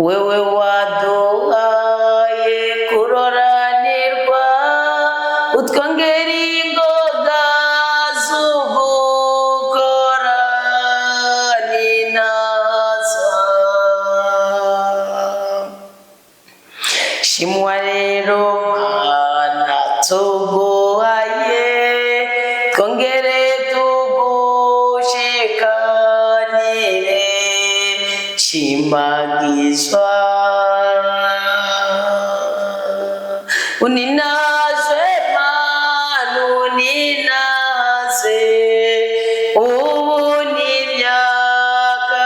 wewe waduhaye kuroranirwa utwongera ingoga z'ugukora n'inaza. Shimwa rero Mana tuguhaye twongere tugushikanire, shimagizwa uninaze Mana uninaze ubu n'imyaka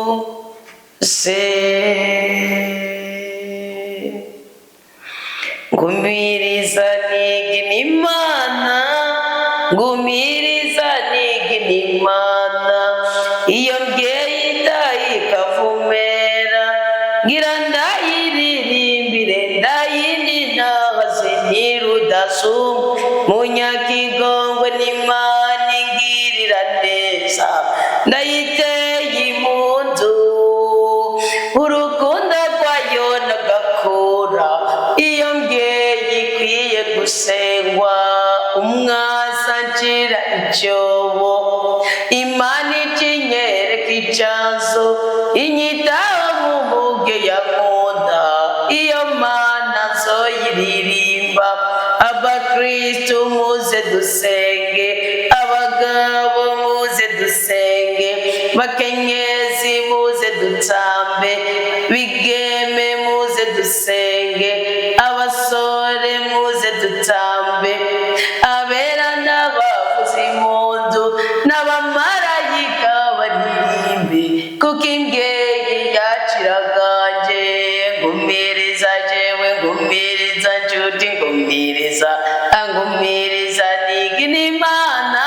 yose. Ngumiriza nigina Imana, ngumiriza nigina Imana, iyo mbyeyi ikavumera ngira ndayiririmbire ndayininaze ntirudasumba, munyakigongwe n'Imana ingirira neza ndayiteye impundu, urukundo rwayo nagakura, iyo mbyeyi ikwiye gusengwa, umwasa ncira icyobo, Imana ikinyereka icyanzu, inyitaho nk'umuge yankunda, iyo Mana nzoyiririmba. Abakristu muze dusenge, abagabo muze dusenge, bakenyezi muze dutambe, bigeme muze dusenge, abasore muze dutambe, abera n'abavuza impundu n'abamarayika baririmbe, kuko imbyeyi yaciraganje. Ngumiriza jewe ngumiriza nshuti ngumiriza, ngumiriza nigina Imana,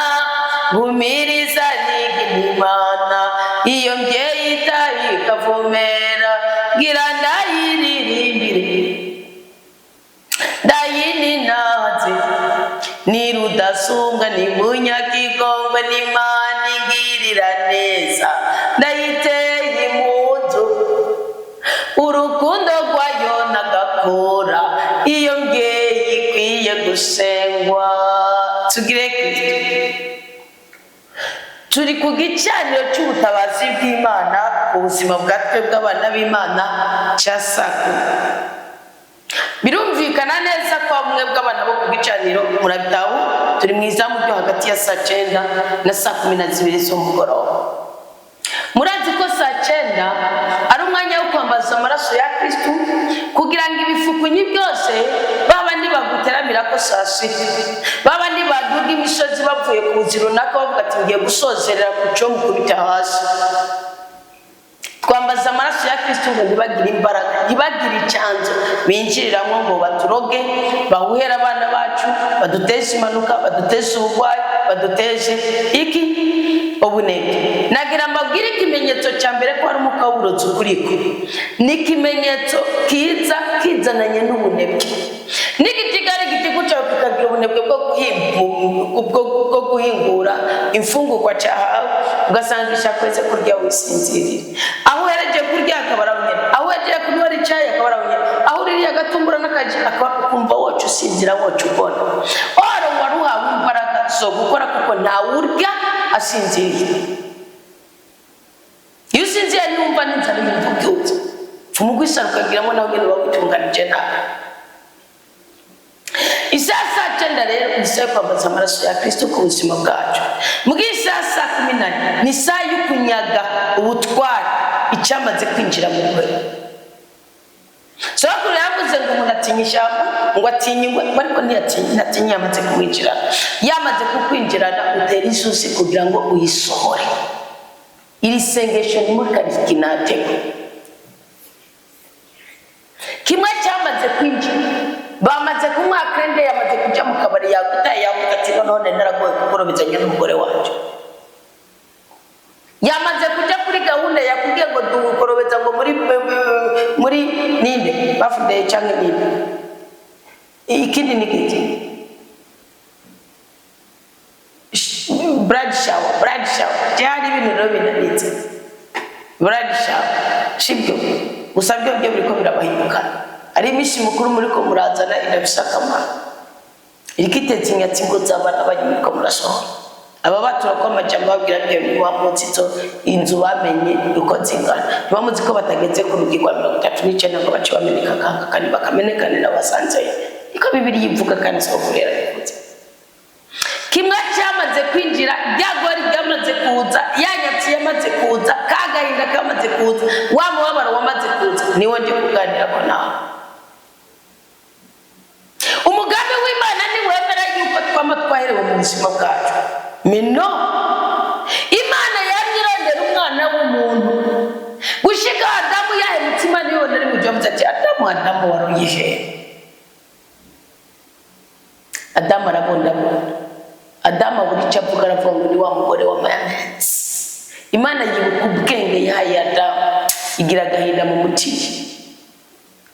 ngumiriza nigina Imana, iyo mbyeyi ikavumera ngira ndayiririmbire ndayininaze ntirudasumbwa, ni munyakigongwe n'Imana ingirira neza ndayiteye impundu, urukundo rwayo nagakura, iyo mbyeyi ikwiye gusengwa. Tugire Kristo. Turi ku gicaniro cy'ubutabazi bw'Imana ku buzima bwa twebwe abana b'Imana cya Saku. Birumvikana neza ko bamwe bw'abana bo ku gicaniro murabitaho, turi mu izamu ryo hagati ya saa 9 na saa 12 z'umugoroba. Murazi ko saa 9 ari umwanya wo kwambaza amaraso ya Kristo, kugira ngo ibifukunyi byose babandi baguteramira ko saa 6, babandi baduga imisozi bavuye ku nzira runaka bavuga ati ngiye gusozerera ku cyo mukubita hasi, twambaza amaraso ya Kristo ngo ntibagire imbaraga, ntibagire icyanzu binjiriramo ngo baturoge, bahuhera abana bacu, baduteze impanuka, baduteze ubugwayi, baduteze iki ubunebwe. Nagira mbabwire ikimenyetso cya mbere ko hari umwuka w'uburozi ukuriko, ni ikimenyetso kiza kizananye n'ubunebwe. N'igitigari igitigu cyawe kikagira ubunebwe bwo guhingura imfungurwa cyahawe, ugasanga ishakweze kurya wisinzirira, aho uhereje kurya akaba arawunyera, aho uhereje kunywa icyayi akaba arawunyera, aho uririye agatumbura n'akaji akumva wocu usinzira wocu ubona. Oro wari uhawe imbaraga zo gukora kuko ntawurya asinziriye. Iyo usinziriye niwumva n'inzara yumva ubyutse, pfumu ugwisara ukagiramo nawe nyine wawitunganije nawe. Isaa 9 rero ni saa yo kwambaza amaraso ya Kristo ku buzima bwacu. Mugihe saa 10 ni saa yo kunyaga ubutwari icyamaze kwinjira mu mubiri. Sokuru yavuze ngo umuntu atinya ishyamba, ngo atinye ingwe, ariko ntiyatinya yamaze kumwinjira. Yamaze kukwinjirana utera isusi kugira ngo uyisohore. Iri sengesho ni muri karikinatego. Kimwe cyamaze kwinjira, bamaze kunywa krende, yamaze kujya mu kabari yagutaye yavuga ati none naragoye kukorobezanya n'umugore wacu. Yamaze kujya kuri gahunda yakubwiye ngo dukorobeza ngo muri ninde bafunde cyangwa ninde, ikindi ni kiki brad shower cyari ibintu rero binanitse. baragishaka shibyo gusa byo biriko birabahinduka ari iminsi mukuru muri ko murazana inabishakamara irikitetse inyatsi ngo zabana bari ko murasohora aba batura ko amajambo babwira byo ni wa mutsito inzu bamenye uko zingana bamuzi ko batageze ku rugirwa 39 ngo bace bameneka kanga kandi bakamenekane n'abasanze iko bibiri yivuga kandi so kurera bikuze kimwe cyamaze kwinjira byagori byamaze kuza yanyatsi yamaze kuza kagahinda kamaze kuza wa mubabaro wamaze kuza niwo ndi kuganira ko nawe umugambi w'Imana ni wemera yuko twamatwaherewe mu buzima bwacu mino Imana yanyirondera umwana w'umuntu gushika Adamu yahemutse Imana yonera mu gihe ati Adamu waruyihe Adamu arabonda Adamu buri cyavuga aravuga ngo ni wa mugore wa mayonnaise Imana yibuka ubwenge yahaye Adamu igira agahinda mu mutima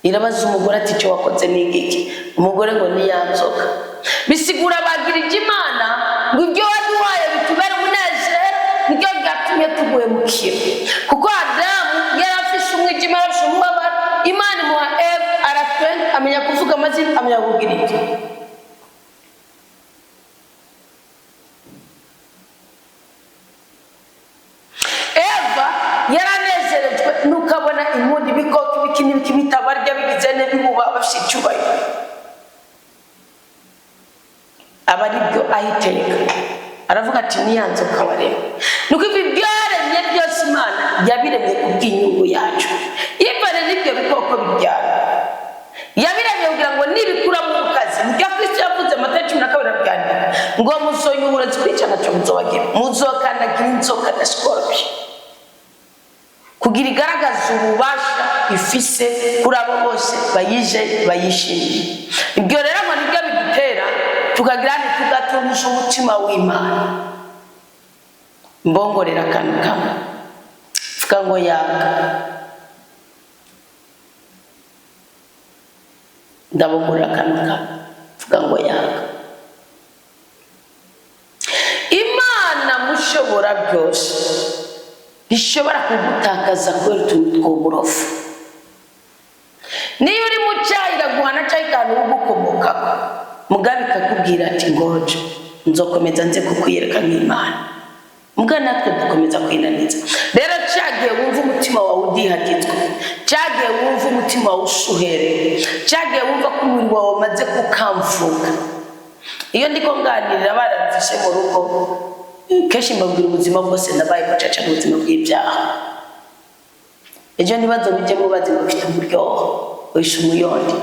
irabaza umugore ati cyo wakoze n'igiki umugore ngo ni yanzoka bisigura bagirije Imana ngo ibyo waduhaye bitubera umunezero nibyo byatumye tuguhemukira kuko Adamu yari afise umwijima arafise umubabaro Imana imuha Eva aratwenga amenya kuvuga amazina amenya kugira iki Eva yaranezerejwe nukabona impundi bikoko bikini bitabarya bigizene bibuba bashicubaye abari byo ahiteka aravuga ati niyanze kabarema nuko ibi byaremye byose Imana yabiremye kubw'inyungu yacu yibare nibyo bikoko biryana yabiremye kugira ngo nibikura mu kazi nibyo Kristo yavuze Matayo 12 byandika ngo muzoyubura zibicana cyo muzobagira muzokandagira inzoka na scorpion kugira igaragaza ububasha ifise kuri abo bose bayije bayishimiye ibyo rero ngo nibyo bidutera tukagira ni tugatumisha umutima w'Imana mbongorera kantu kamwe vuga ngo yanga ndabongorera kantu kamwe vuga ngo yanga Imana mushobora byose bishobora kugutakaza kubera utuntu tw'uburofu niyo uri mu cyayi iraguhana cyayi kandi ugukomokako mugabe kakubwira ati ngoje nzokomeza nze kukwiyereka nk'Imana muga natwe dukomeza kwinaniza rero cyagiye wumva umutima wawe udihagitswe cyagiye wumva umutima wawe ushuhereye cyagiye wumva ko umubiri wawe umaze kukamvuga iyo ndiko nganirira baramfishe mu rugo keshi mbabwira ubuzima bwose nabaye mucaca n'ubuzima bw'ibyaha ejo nibazo bijye mubazi ngo bifite uburyoho wishe umuyondi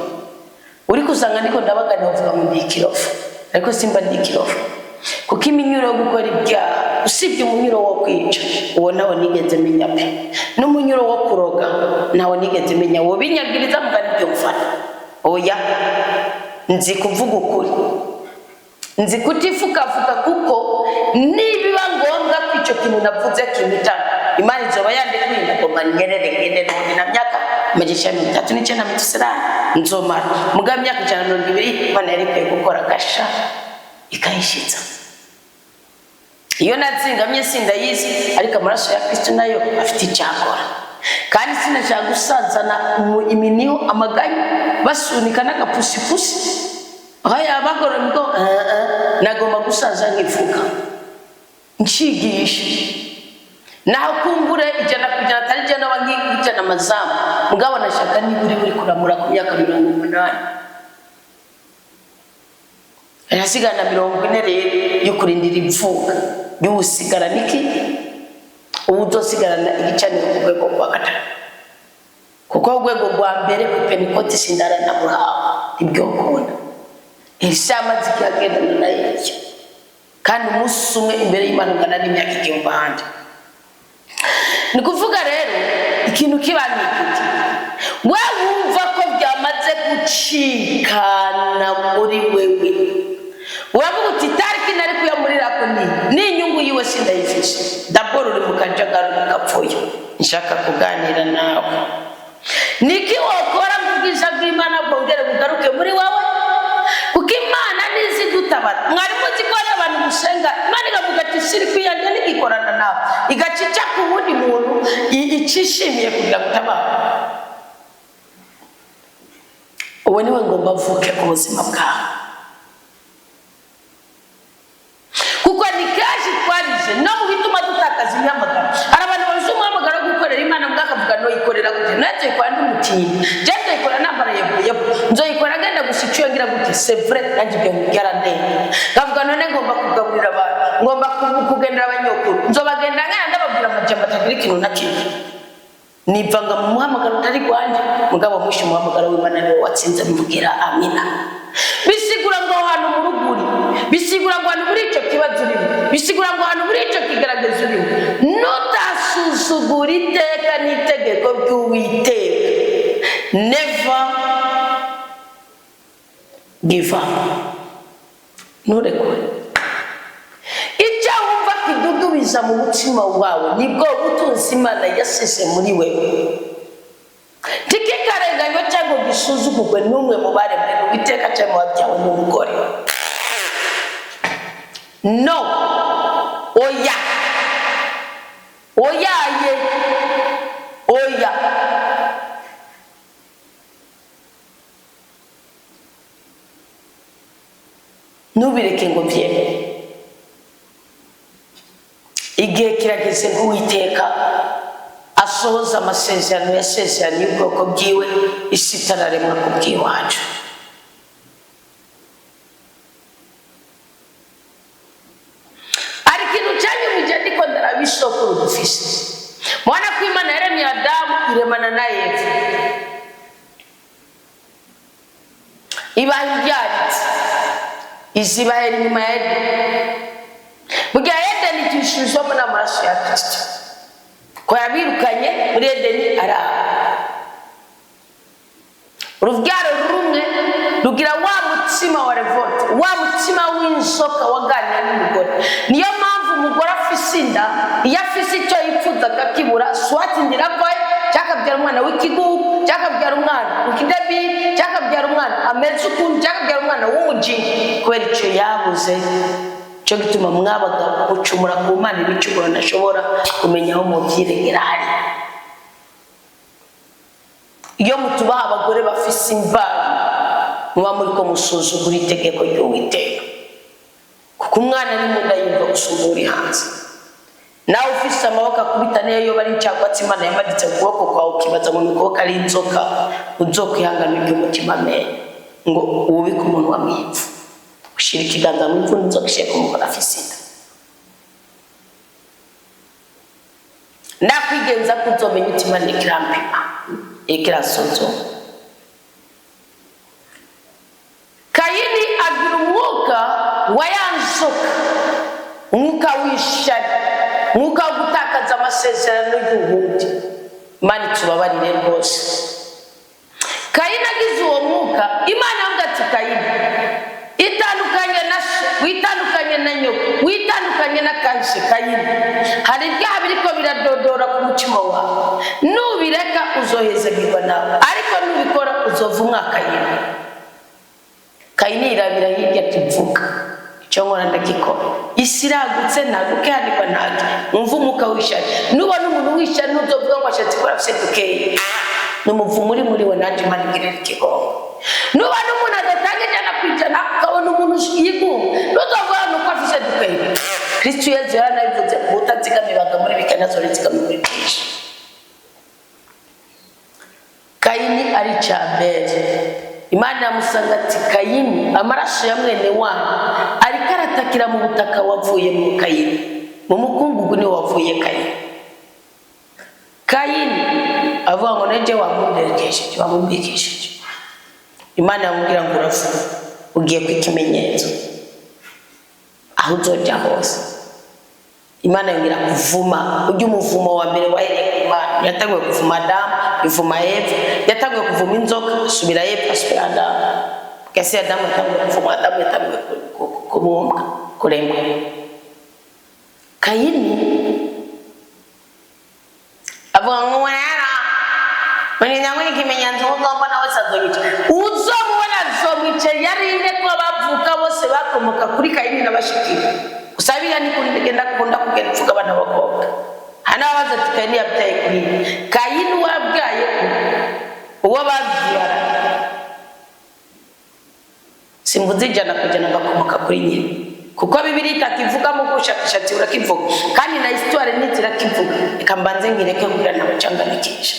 uri kusanga ndiko ndabagana uvuga ngo ndi ikirofu ariko simba ndi ikirofu kuko iminyuro yo gukora ibyaha usibye umunyuro wo kwica uwo nawe nigeze menya pe n'umunyuro wo kuroga nawe nigeze menya wo binyagiriza mugani byo gufata oya nzi kuvuga ukuri nzi kutifukafuka kuko nibiba ngombwa ko icyo kintu navuze kimitana Imana izoba yandekuye ngo ngende na myaka magisha 39 mitusirana nzomara mugamye myaka 120 Imana yari kwiye gukora gasha ikayishitsa iyo natsingamye sindayizi ariko amaraso ya Kristo nayo afite icyakora kandi sinashaka gusazana iminiho amaganya basunika n'agapusipusi haya bagora ngo nagomba gusaza nkivuga nshigisha naho kumbure ijana kujana tari jana wangijana mazamu mugabo nashaka niburi buri kuramura ku myaka 80 arasigana 40 rero yo kurindira imvuga y'usigara niki ubuzosigarana igicaniro ku rwego rwa gatatu kuko urwego rwa mbere ku Pentecote sindara na burahamu ibyo ukunda ishama zikagenda na yiki kandi umunsi umwe imbere y'Imana ngana n'imyaka igihumbi handi ni kuvuga rero ikintu kibanye iki we wumva ko byamaze gucikana muri wewe uravuga uti tariki nari kuyamurira ko ni inyungu yiwe sindayifishe daboro uri mu kajagaro mukapfuye nshaka kuganira nawe niki wakora mu bwiza bw'Imana bwongere bugaruke muri wawe kuko Imana nizi dutabara mwari muzi ko ari abantu musenga Imana igavuga ati siri kwiyanja nigikorana nawe igacica ku wundi muntu cishimiye kugira gutabara. Uwo niwe ngomba mvuke ku buzima bwawe, kuko ni kaje twarije no mu bituma dutakaza imyamagara. Hari abantu bazi umuhamagaro wo gukorera Imana mwakavuga no ikorera gute, natwe kwa ndi mutini jende ikora nambara yebuye nzoyikora genda gushikiyo ngira gute, c'est vrai kandi byo byarandeye. Kavuga none ngomba kugaburira abantu, ngomba kugendera abanyokuru, nzobagenda ngana ndababwira amajambo atagira ikintu na kimwe. Nivanga mu muhamagaro utari gwanje, mugabo mwishe umuhamagaro w'Imana niwe watsinze. Mvugira amina. Bisigura ngo hano mu ruguri, bisigura ngo hano muri ico kibazo urimo, bisigura ngo hano muri ico kigaragaza urimo, nutasuzugura iteka n'itegeko ry'Uwiteka. Never give up. Nurekure icyo wumva kidudubiza mu mutima wawe, nibwo butunzi Imana yasese muri wewe. Tikikarenganywa cyangwa gisuzugurwe n'umwe mu baremwe Uwiteka cyangwa wabyawe n'umugore. No, oya, oyaye, oya. Nubireke ngo byemere. Igihe kirageze ngo Uwiteka asohoza amasezerano yasezeraniye ubwoko bwiwe, isi itararemwa ku bw'iwacu. Ari ikintu cyanyumije ndiko ndarabisokuru dufise. Mwana ko Imana yaremye Adamu iremana na Eva, ibaha ibyaritse izibahera inyuma ya Edeni. Mugihe Edeni tuyishuzwamo n'amaraso ya Kristo, ko yabirukanye muri Edeni araba. Urubyaro rumwe rugira wa mutima wa revolt, wa mutima w'inzoka waganira n'umugore. Niyo mpamvu umugore afise inda, iyo afise icyo yifuza akakibura, swati ndiravaye cyakabyara umwana w'ikigugu, cyakabyara umwana w'ikidebiri, cyakabyara umwana ameze ukuntu, cyakabyara umwana w'umujini, kubera icyo yabuze. Cyo gituma mwabaga gucumura ku Mana ibicumuro ntashobora kumenya aho mubyirengera hari. Iyo mutubaha abagore bafise imvano, muba muri ko musuzugura itegeko ry'Uwiteka, kuko umwana ni munda yumva gusumba uri hanze. Nawe ufise amaboko akubita niyo bari cyagwatsi Imana yamaditse ukuboko kwawe ukibaza ngo nuko ari inzoka, uzokwihangana iby'umutima amenye ngo ubike umuntu wamwipfu. Ushira ikiganza mu mvune inzoka ishaka umugore afise inda. Nakwigenza kuzomenya utima nikirampima ikirasuzuma. Kayini agira umwuka wa yanzoka, umwuka w'ishari, umwuka wo gutakaza amasezerano y'ubundi. Imana tubabarire rwose. Kayini agize uwo mwuka, Imana avuga ati Kayini, itandukanye na se, witandukanye na nyoko, witandukanye na kahise Kayini. Hari ibyaha biriko biradodora ku mutima wawe, nubireka uzohezagirwa nawe, ariko nubikora uzovumwa Kayini. Kayini irabira hirya ati mvuga icyo nkora ndagikora. Isi iragutse naguke handikwa ntage, umva umwuka w'ishari. Nubona umuntu w'ishari nuzovuga ngo ashatse gukora afise dukeye, numuvumo uri muri we nanjye Imana igirira ikigongo. Nubona umuntu adatanga ijana ku ijana ukabona umuntu yigunga, nuzovuga nuko afise dukeye. Kristo Yesu yaranabivuze ngo utazigamibaga muri bike ntazorezigama muri byinshi. Kayini ari cyambere. Imana yamusanga ati Kayini, amaraso ya mwene wanyu ariko aratakira mu butaka wavuye mu Kayini, mu mukungugu ni wavuye Kayini. Kayini avuga ngo neje wamunderekesheje, wamumbikisheje. Imana yamubwira ngo uravuga, ugiye kw'ikimenyetso aho uzojya hose. Imana yongera kuvuma, ujye umuvumo wa mbere wahereye ku Mana. Yatangiye kuvuma Adamu, ivuma Eva, yatangiye kuvuma inzoka, subira Eva, subira Adamu. Kasi Adamu yatangiye kuvuma, Adamu yatangiye kubumbwa, kuremwa. Kayini avuga ngo wana mwenye nyangu n'ikimenyetso ugomba nawe sazoyica. Uzomubona azomwica yarinde ko bavuka bose bakomoka kuri Kayini n'abashikira. Usabira ni kugenda kugenda kuvuga abana bakobwa. Hana narabaza ati Kayini yabyaye kuri Kayini wabyaye uwo babyara simvuze ijana kujana bakomoka kuri nyine kuko Bibiliya itakivuga mu gushakishatsi urakivuga kandi na histoire nitira kivuga ikambanze ngireke kugira nabacanganyikisha.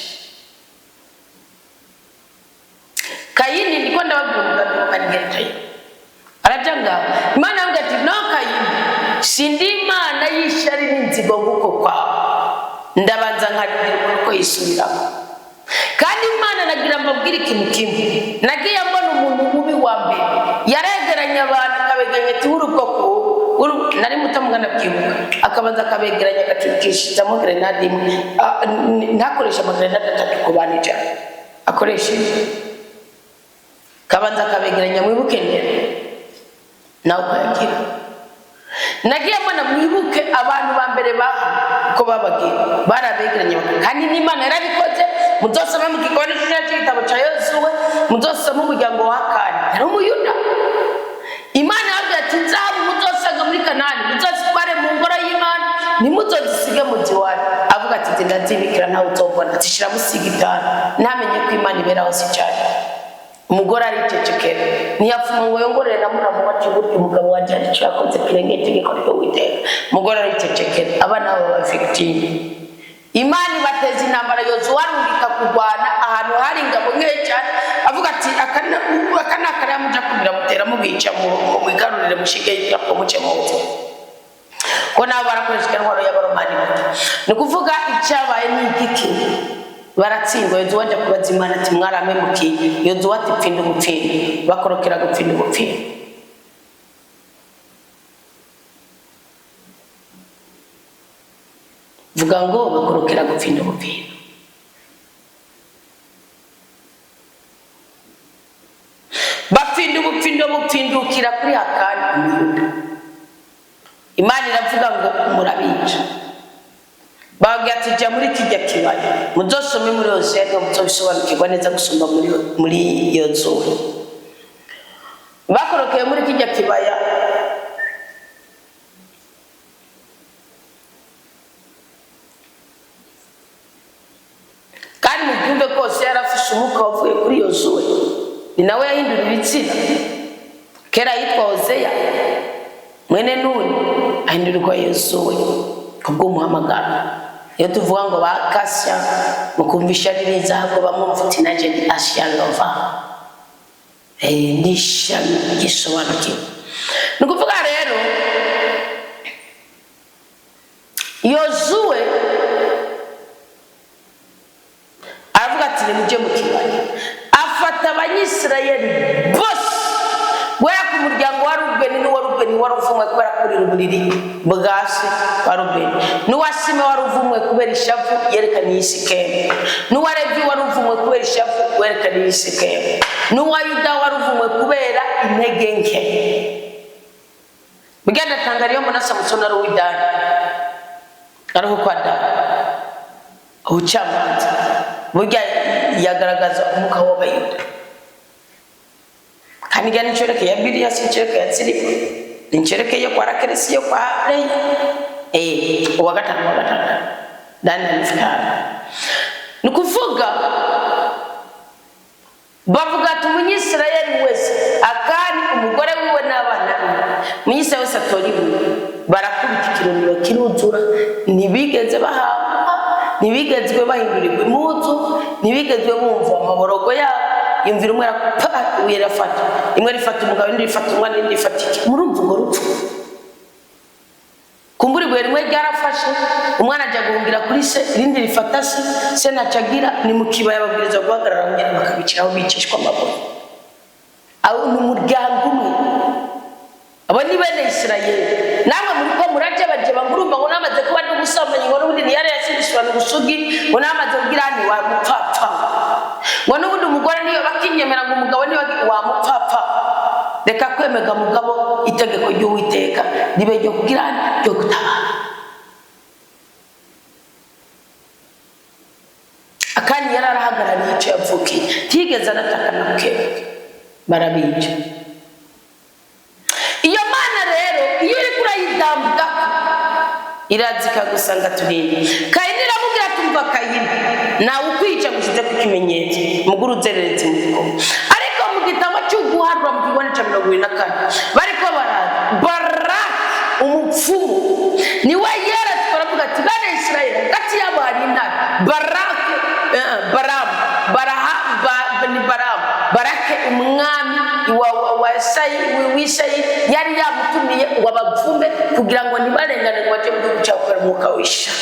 Kayini ndiko ndababwira umugabo kanigetaye arajanga Imana avuga ati no Kayini sindi Imana y'ishari n'inzigo nguko kwawe ndabanza nkagira uko yisubiramo kandi Imana nagira mbabwira ikintu kimwe nagiye mbona umuntu mubi wa mbere yaregeranya abantu akabegeranya ati urubwoko nari mutamugana bwibuka akabanza akabegeranya agacukishiza mu grenade imwe ntakoresha amagrenade atatu ku bantu ijana akoresha kabanza akabegeranya mwibuke neza nawe ukayagira nagiye mbona mwibuke abantu ba mbere baho ko babagiye barabegeranye kandi n'Imana yarabikoze muzosoma mu gikoni cy'igitabo cya Yosuwa muzosoma umuryango wa Akani yari umuyuda Imana yavuze ati nzabu muzosaga muri Kanani muzositware mu ngoro y'Imana nimuzozisige mu giwani avuga ati ndazibikira nawe uzobona zishira musiga itanu ntamenye ko Imana iberaho si cyane umugore aricecekera ntiyapfuma ngo yongorere na muramu wacu buryo umugabo wanje arico yakoze kirengeye itegeko ryo Uwiteka umugore aricecekera abana baba victime Imana bateza intambara Yosuwa arungika kurwana ahantu hari ingabo nke cyane avuga ati akana muja kumira mutera mubica mu igarurire mushige y'irapo muce muzo ko nabo barakoresha intwaro y'abaromani ni kuvuga icyabaye n'igiki baratsindwa Yosuwa ajya kubaza Imana ati mwaramemukiye Yosuwa ati pfinda ubupfindo bakorokera gupfinda ubupfindo vuga ngo bakorokera gupfinda ubupfindo bapfinda ubupfindo bupfindukira kuri Akani umuyuda Imana iravuga ngo murabica bagati jya muri kijya kibaya muzosome muri Hosea muzobisobanukirwa neza gusumba muri Yosuwa bakorokeye muri kijya kibaya kandi mu byumbe kose yarafishe umwuka wavuye kuri Yosuwa ni nawe yahindura ibitsina kera yitwa Hosea mwene Nuni ahindurirwa Yosuwa kubw'umuhamagaro iyo tuvuga ngo bakasya mukumvisha neza ngo bamumfuti naje ni Asia Lova nisha gisobanukiwe ni kuvuga rero Yosuwa aravuga ati nimuje mu kibaya afata abanyisirayeli bose wera ku muryango wa Rubeni waruvumwe kubera kurira uburiri bwase wa Rubeni n'uwasime waruvumwe kubera ishavu yerekana Isikemu n'uwa Levi waruvumwe kubera ishavu yerekana Isikemu n'uwa Yuda waruvumwe kubera intege nke bigenda tangariyo mbona Samusoni ari uw'idani ariho kwa Dani ubucamanza burya yagaragaza umwuka w'Abayuda kandi gani nchereke ya Bibiliya si nchereke ya Silipo nchereke yo kwa Rakelesi yo kwa Leya uwagatano Dani alifika ni kuvuga bavuga ati umunyisirayeli wese Akani umugore wiwe n'abana umunyisirayeli wese atoriwe barakubita ikirumiro kiruzura ntibigeze bahamba ntibigezwe bahindurirwa impuzu ntibigezwe bumva amaborogo yabo yumvira umwe yarafata imwe rifata umugabo indi rifata umwana indi rifata iki murumva ngo rupfu kumburi bwe rimwe ryarafashe umwana ajya guhungira kuri se irindi rifata se nacagira ni mu kibaya babwiriza guhagarara ngene bakabiciraho bicishwa amaboko aho ni umuryango umwe abo ni bene Isirayeli namwe muri ko muraje baje bangurumba ngo namaze kuba ndi gusomanya ngo n'ubundi ni yari yasindishwa n'ubusugi ngo namaze kugira ni wa mupfapfa ngo n'ubundi umugore niyo bakinyemera ngo umugabo niyo wa mupfapfa reka kwemega mugabo itegeko ry'Uwiteka ribe ryo kugira ryo gutabara Akani yararahagarariye icyo yavukiye tigeze anataka na mukebe barabica iyo Mana rero iyo uri kurayidambuka irazika gusanga turinde Kayini nawe ukwica gushize ku kimenyetso muguru uzereretse mu gikombe. Ariko mu gitabo cy'uguharura mu kigwani cya 24 bariko Baraki umupfumu niwe yera twaravuga ati bane Israeli gati yabo hari intare Baraki Baraki umwami wa Ishayi yari yamutumiye wabapfume kugira ngo nibarengane ngo baje mu gihugu cyakora umwuka wisha.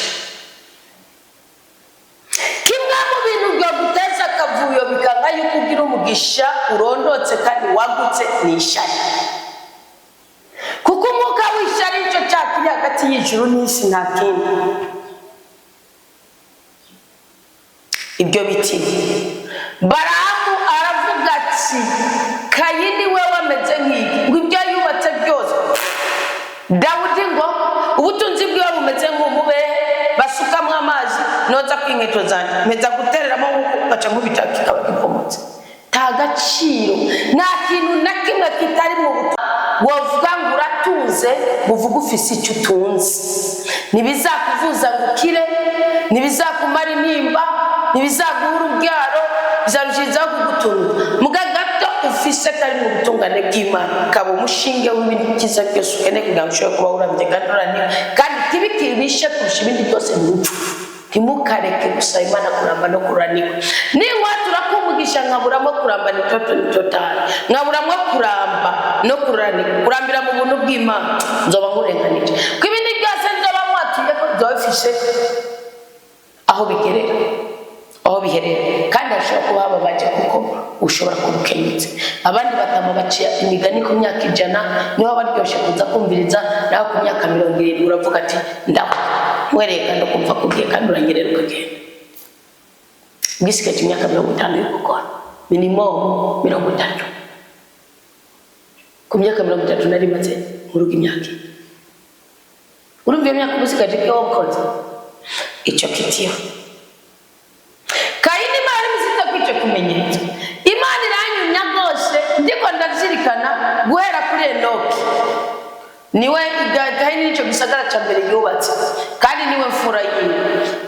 Kimwe mu bintu byo guteza akavuyo bikanga yuko ugira umugisha urondotse kandi wagutse ni ishyari, kuko umwuka w'ishyari icyo cyakiri hagati y'ijuru n'isi nta kindi. Ibyo biti Baramu aravuga ati Kayini we wameze nk'iki ngo ibyo yubatse byose. Dawudi ngo ubutunzi bwiwe bumeze nk'umube basukamo amazi noza kw'inkweto zanjye meza gutereramo baca nk'ubitaka kikaba gipomotse. Ta gaciro nta kintu na kimwe kitari mu buto wovuga ngo uratuze buvuga ufise icyo utunze. Ntibizakuvuza ngo ukire, ntibizakumara intimba, ntibizaguha urubyaro, bizarushizaho kugutunga. Mugagato ufise kari mu butungane bw'Imana kaba umushinge w'ibintu byiza byose ukeneye kugira ngo ushobore kuba urambye kandi uraniwe kandi kibikibishe kurusha ibindi byose mu rupfu. Ntimukareke gusaba Imana kuramba no kuraniwe. Niba turakumugisha nkaburamo kuramba nitotali, nkaburamo kuramba no kuraniwe, kurambira mu buntu bw'Imana nzoba nkurenganije. Ko ibindi byose nzoba mwatuye ko byofishe aho bigerera, aho biherera, kandi ashobora kuba babaje kuko ushobora kubukenyutse. Abandi batama baciya imigani ku myaka 100 niho baryoshye kuza kumviriza, naho ku myaka 70 uravuga ati ndaho mwereka ndo kumva kugiye kandi uranyerera ukagenda. Ngisigaje imyaka 50 yo gukora minimum 30. Ku myaka 30 nari maze muruga imyaka. Urumva imyaka ubusigaje ko wakoze icyo kitiyo. Kayini mari muzita kwica kumenyetso. Imana iranyunya rwose ndiko ndazirikana guhera kuri Enoki. Niwe Kayini nicyo gisagara cya mbere yubatse kandi niwe mfura yiwe.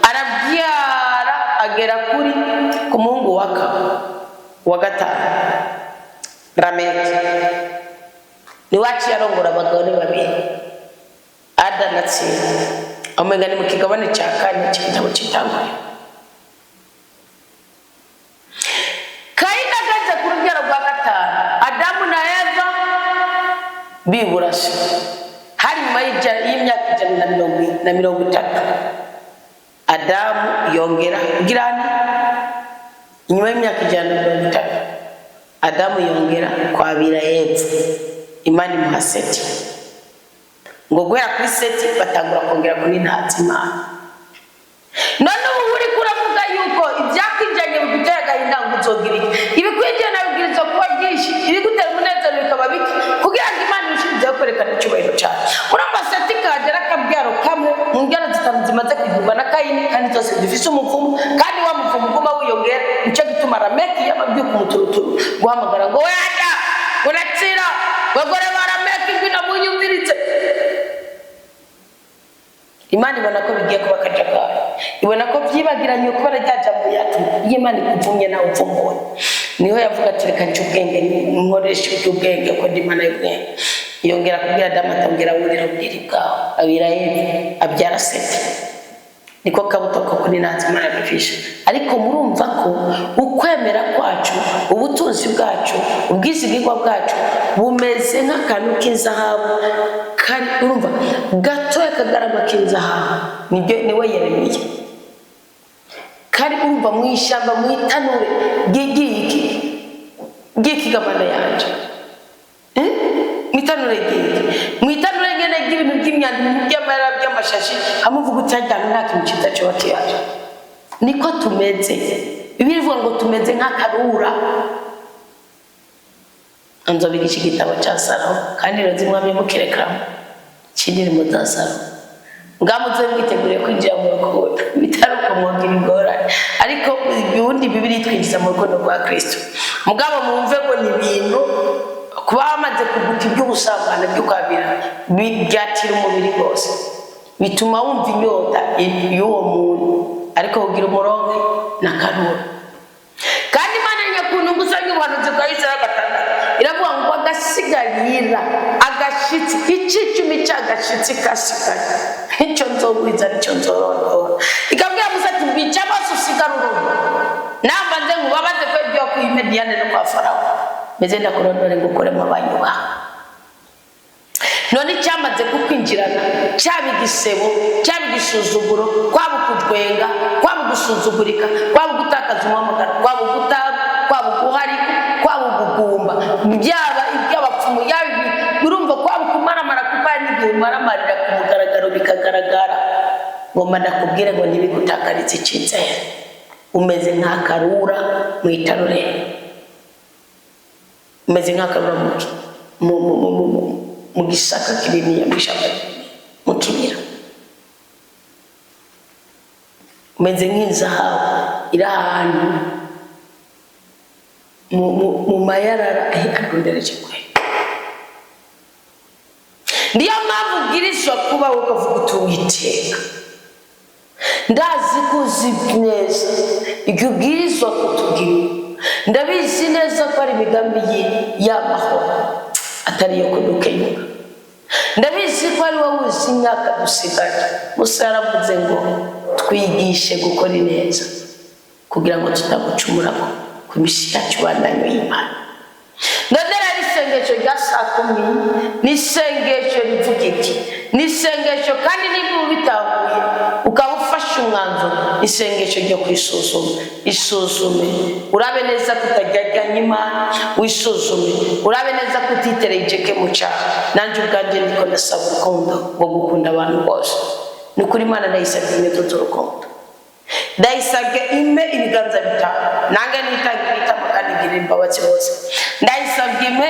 Arabyara agera kuri ku muhungu wa gatanu Lameki. Niwe aciye arongora abagore babiri Ada na Tsira. Amenga ni mu kigabane cya 4 cy'igitabo cy'Itanguriro. Kayini agaze ku rubyaro rwa gatanu Adamu na Eva biburashe hari nyuma y'imyaka 130. Adamu yongera girani nyuma y'imyaka 130 Adamu yongera kwabira Eva. Imana imuha Seti ngo guhera kuri Seti batangura kongera kuri Imana. None ubu uri kuravuga yuko ibyakwijanye bigutera gahinda ngo uzogira iki? Ibikwijana bibwiriza kuba byinshi, ibigutera umunezero bikaba biki kugira ngo Imana ishimye kwerekana icyubahiro cyayo. Urumva Seti kagera akabyaro kamwe mu ngero zitanu zimaze kwigurwa na Kayini kandi zose zifise umuvumo, kandi wa muvumo uguma wiyongera. Nicyo gituma Lameki yababyuka umuturuturu guhamagara ngo wenda uratsira bagore ba Lameki ngwino munyumviritse. Imana ibona ko bigiye kuba kajagari, ibona ko byibagiranye kuba rajyajambo yacu y'Imana ikuvumye nawe uvumbuwe. Niho yavuga ati reka nce ubwenge nkoreshe ubwenge ko ndi Imana y'ubwenge. Yongera kubwira Adamu atongera wurira ubwiri bwawe abira Eva abyara Seti. Niko kabuto ko kuri natwe Imana dufisha. Ariko murumva ko ukwemera kwacu, ubutunzi bwacu, ubwizigirwa bwacu bumeze nk'akantu k'inzahabu kandi urumva gatoya kagarama k'inzahabu. Niwe Yeremiya. Kandi urumva mu ishyamba mu itanure gikigabana yanje. Mwitanure ngene ibintu by'imyanda by'amara by'amashashi hamuvuga utajyana nta kintu cyiza cyo batiyaje. Niko tumeze. Bibiri ivuga ngo tumeze nk'akarura. Anzobigisha igitabo cya Salomo kandi razimwamye mukerekamo kindirimo za Salomo. Ngamuze mwiteguriye kwinjira mu rukundo bitaruko mwogira ingorane, ariko ubundi Bibiri twinjiza mu rukundo rwa Kristo. Mugabo mwumve ngo ni ibintu kuba bamaze kuguta iby'ubusambane by'ukwabira byatira umubiri wose, bituma wumva inyota y'uwo muntu, ariko kugira umuronke karura. Kandi Imana nyakuntu ngusanye ubuhanuzi bwa Yesaya 6 iravuga ngo agasigarira agashitsi icicumi cy'agashitsi kasigaye icyo nzogwiza nicyo nzorondora. Ikabwira Musa ati bica bose usigarura nambanze ngubabaze ko ibyo kwimediyane no kwa Farawo meze ndakurondore ngukoremo abanyuba. None cyamaze kukwinjirana cyaba igisebo cyaba igisuzuguro kwaba kutwenga kwaba gusuzugurika kwaba gutakaza umwamagara kwaba guhari kwaba gugumba byaba iby'abapfumu yabi urumva kwaba kumaramara kuba n'igihe umaramarira ku mugaragaro bikagaragara ngoma ndakubwire ngo ntibigutakarize icyizere. Umeze nk'akarura mu itarure, umeze nk'akarura mu gisaka kinini yamishaka mu kibira, umeze nk'inzahabu iri ahantu mu mayarara ahikanondereje kwe. Ndiyo mpamvu ubwirizwa kuba ukavuga uti Uwiteka ndazi ko uzi neza ibyo ubwirizwa kutubwira, ndabizi neza ko ari imigambi y'amahoro atari iyo kudukenyuka, ndabizi ko ari wowe uzi imyaka dusigaje. Musa yaravuze ngo twigishe gukora neza kugira ngo tutagucumura ku misi yacu bandanye y'Imana. Ndadera isengesho rya 10 ni isengesho rivuga iki, ni isengesho kandi niba ubitahuye ukaba ufashe umwanzuro, isengesho ryo kwisuzuma. Isuzume urabe neza kutajyajyanya Imana, wisuzume urabe neza kutitereye ijeke mu cyaha. Nanjye ubwanjye ndiko ndasaba urukundo rwo gukunda abantu bose. Ni kuri Imana ndayisabye imbuto z'urukundo, ndayisabye ime ibiganza bitanu nange nitangirita kandi ngire imbabazi bose. Ndayisabye ime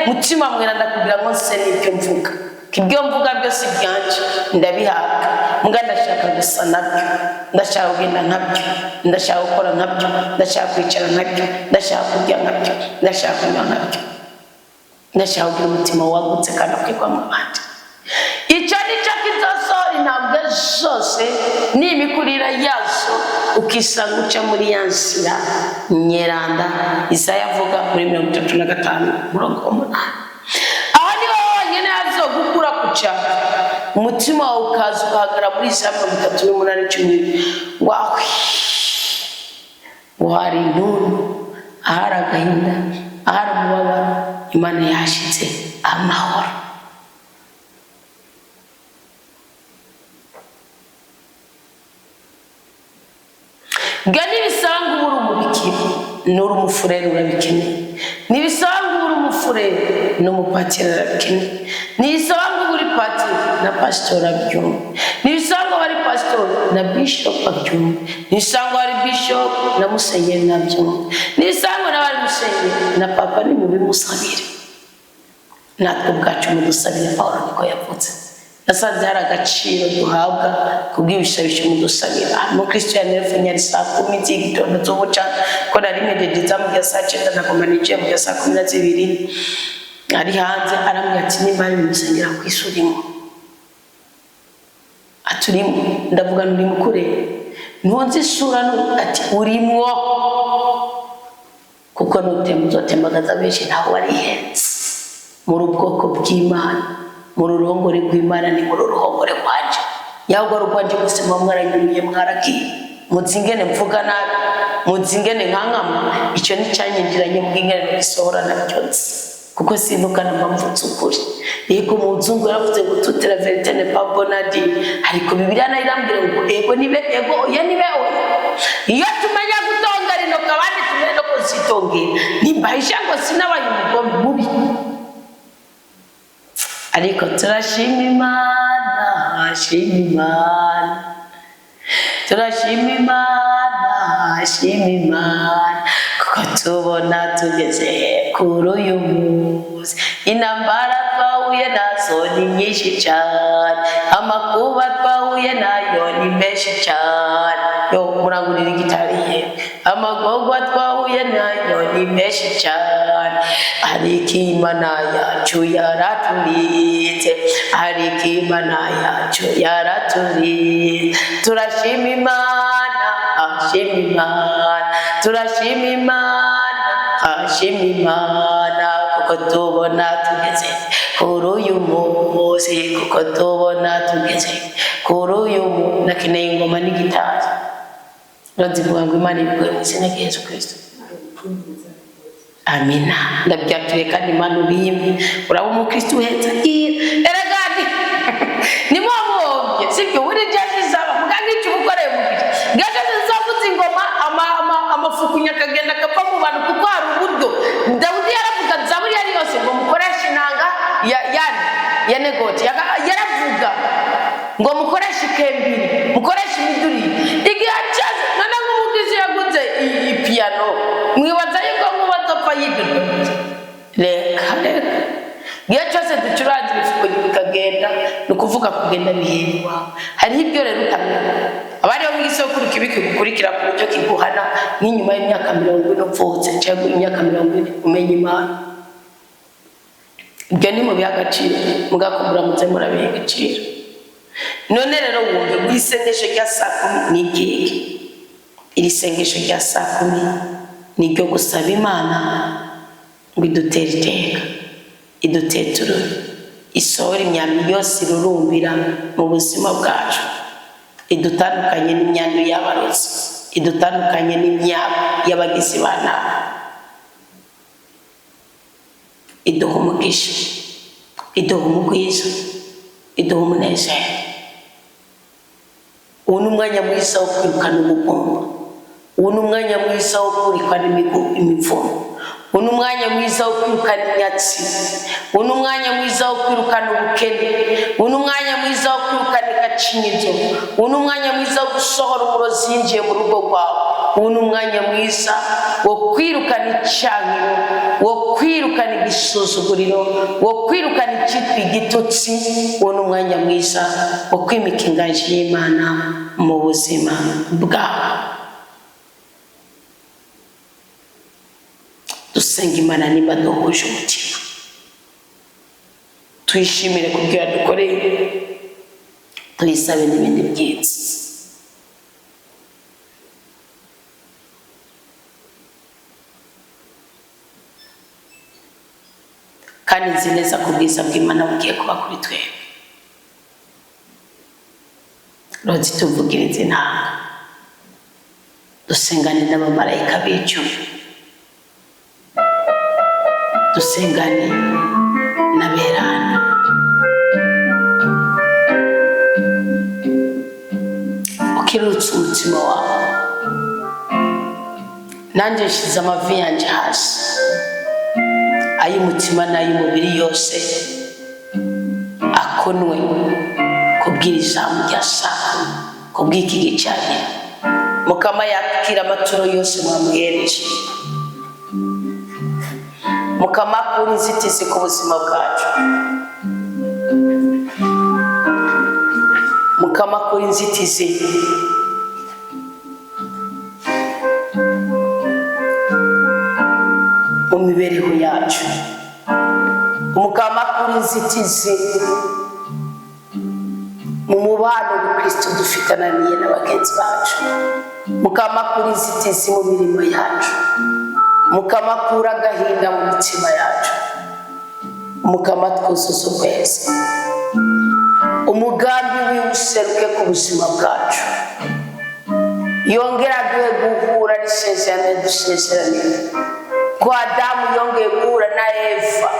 mutima mwera ndakubwira ngo nse n'ibyo mvuga, ibyo mvuga byose byanje ndabihabwa. Mbwa ndashaka gusa nabyo, ndashaka kugenda nkabyo, ndashaka gukora nkabyo, ndashaka kwicara nkabyo, ndashaka kurya nkabyo, ndashaka kunywa nkabyo, ndashaka kugira umutima wagutse kandi akwirwa mu bandi. Icyo nicyo kizasohora intambwe zose n'imikurira yazo, ukisanga uca muri ya nzira nyeranda Isaya avuga muri 35:8. Aho niho honyine hazogukura kuca umutima wawe ukaza ugahagarara muri Isaya 38:10 wawe uhari intuntu, ahari agahinda, ahari umubabaro, Imana yashyize amahoro. Gani bisanga ubura umubikira n'uri umufurere urabikeneye, nibisanga ubura umufurere n'umupatiri urabikeneye, nibisanga ubura patiri na pasitori abyumva, nibisanga bari pasitori na bishop abyumva, nibisanga bari bishop na musenyeri nabyumva, nibisanga n'abari musenyeri na papa ni mubimusabire. Natwe ubwacu mudusabire Pawulo niko yavutse. Nasanze hari agaciro duhabwa kubw'ibisabisho mudusabira. Mu Kristo yanerefunye ari 10 z'igitondo z'ubuca ko nari mededeza mu gihe saa 9 nagoma nije mu gihe saa 12 ari hanze arambwira ati nimba bimusengera kwisurimo aturimo. Ndavuga nuri mukure ntunzi isura ati urimo kuko nutemuzotembagaza benshi ntaho wari henze muri ubwoko bw'Imana, muri uruhongore rw'Imana ni muri uruhongore rwanje. Yahubwo rwanje musema mwaranyumiye mwaragiye muzingene mvuga nabi, muzingene nkankama. Icyo ni cyanyinjiranye mu bw'ingene bisohora na byose kuko sinukana mpamvutse ukuri. Yego muzungu yaravuze ngo toute la vérité n'est pas bonne à dire, ariko Bibiliya nayo irambwira ngo ego nibe ego oya nibe oya. Iyo tumenya gutonga rino kabandi tumenya no kuzitongera nimbahisha ngo sinabaye umugombe mubi. Ariko turashima Imana, shima Imana, turashima Imana, shima Imana, kuko tubona tugeze kuri uyu munsi. Intambara twahuye nazo ni nyinshi cyane, amakuba twahuye nayo ni menshi cyane. Yo murangurira gitariye, amagorwa twahuye nayo ni menshi cyane, ariko Imana yacu yaraturinze, ariko Imana yacu yaraturinze. Turashima Imana, shima Imana, turashima Imana, ashima Imana kuko tubona tugeze kuri uyu munsi, kuko tubona tugeze kuri uyu munsi. Nakeneye ingoma n'igitari ndazivuga ngo Imana ibiguhe mu izina rya Yesu Kristo. Amina. Ndabyatuye kandi Imana ubimpe. Uraba umukristo uhetse eragani ni mwamwobye sibyo buri byazizaba muganga icyo ukoreye mu gihe gaje zizavuza ingoma amafuku nyakagenda kapfa mu bantu kuko hari uburyo Dawudi yaravuga Zaburi yari yose ngo mukoreshe inanga ya negoti yaravuga ngo mukoreshe ikembiri, mukoreshe imiduri. Igihe cyaje none nk'umugizi yaguze piano mwibaza yuko mubazopfa yidudu reka igihe cyose ducuranze ibifuko bikagenda ni ukuvuga kugenda bihindwa. Hariho ibyo rero utamenya abariho mw'isoko kibiki gukurikira ku buryo kiguhana nk'inyuma y'imyaka 40 upfutse cyangwa imyaka 40 umenya Imana. Ibyo ni mu by'agaciro mugakumbura muze murabihe agaciro. None rero wumve muri sengesho rya saa 10 ni igihe iri sengesho rya saa 10 ni ryo gusaba Imana ngo idutere iteka, iduteture, isohora imyambi yose irurumbira mu buzima bwacu, idutandukanye n'imyandu y'abarozi, idutandukanye n'imyaka y'abagizi ba nabi, iduha umugisha, iduha umugwiza, iduha umunezero. Uwo ni umwanya mwiza wo kwirukana umugomba, uwo ni umwanya mwiza wo kwirukana imivumo, uwo ni umwanya mwiza wo kwirukana inyatsi, uwo ni umwanya mwiza wo kwirukana ubukene, uwo ni umwanya mwiza wo kwirukana igacinyizo, uwo ni umwanya mwiza wo gusohora uburozi yinjiye mu rugo rwawe, uwo ni umwanya mwiza wo kwirukana icyangiro, wo kwirukana igisuzuguriro, wo kwirukana icyitwa igitutsi. Uwo ni umwanya mwiza wo kwimika inganji y'Imana mu buzima bwawe. Dusenga Imana niba duhuje umutima, tuyishimire kubwira dukoreye, tuyisabe n'ibindi byiza. Kandi nzi neza ko ubwiza bw'Imana bugiye kuba kuri twebwe. Rozi tuvugire izi ntanga, dusengane n'abamarayika b'ijuru, dusengane n'aberana. Ukirutse umutima wawe, nanjye nshyize amavi yanjye hasi, ay'umutima n'ay'umubiri yose akonwe kubwira ijambo rya saa, kubw'iki gicaniro. Mukama yakira amaturo yose mwamwereje, Mukama akura inzitizi ku buzima bwacu, Mukama akura inzitizi mu mibereho yacu, Mukama akura inzitizi mu mubano w'Ukristo dufitananiye na bagenzi bacu, Mukama akura inzitizi mu mirimo yacu, Mukama akura agahinda mu mitima yacu, Mukama twuzuza ukwezi, umugambi w'useruke ku buzima bwacu, yongera duhe guhura n'isezerano dusezeraniye ko Adamu yongeye guhura na Eva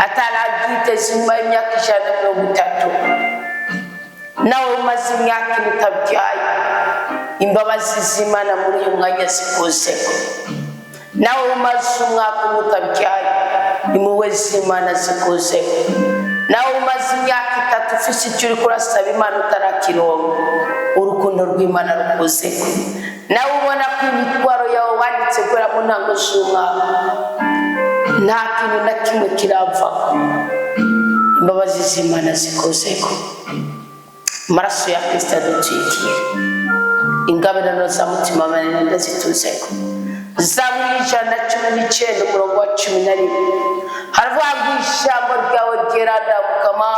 ataragiteze nyuma y'imyaka 130. Nawe umaze imyaka utabyaye, imbabazi z'Imana muri uyu mwanya zikuzeho. Nawe umaze umwaka utabyaye, impuhwe z'Imana zikuzeho. Nawe umaze imyaka 3 ufite icyo uri kurasaba Imana utarakironka, urukundo rw'Imana rukuzeho. Nawe ubona ko imitwaro yawe wanditse kubera mu ntango z'umwaka nta kintu na kimwe kiravaho, imbabazi z'Imana zikuzeho. Amaraso ya Kristo aducikiye, ingabirano za mutima manini ndazituzeho. Zaburi 119 umurongo wa 11 haravuga ngo ijambo ryawe ryera Mukama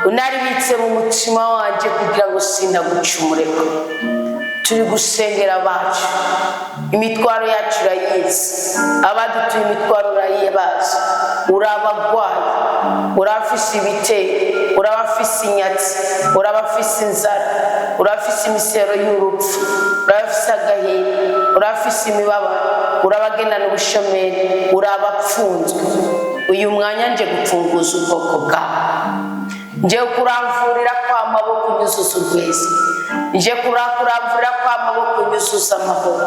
unaribitse mu mutima wanjye kugira ngo sindagucumureko. turi gusengera abacu, imitwaro yacu urayizi, abadutuye imitwaro urayibazi, urabagwaye, urafise ibitero, urabafise inyatsi, urabafise inzara, urafise imisero y'urupfu, urabafise agahinda, urafise imibabaro, urabagendana ubushomeri, urabapfunzwe. Uyu mwanya nje gupfunguza ubwoko bwawe, nje kuramvurira kwa maboko unyuzuza urweza, nje kuramvurira kwa maboko unyuzuza amahoro,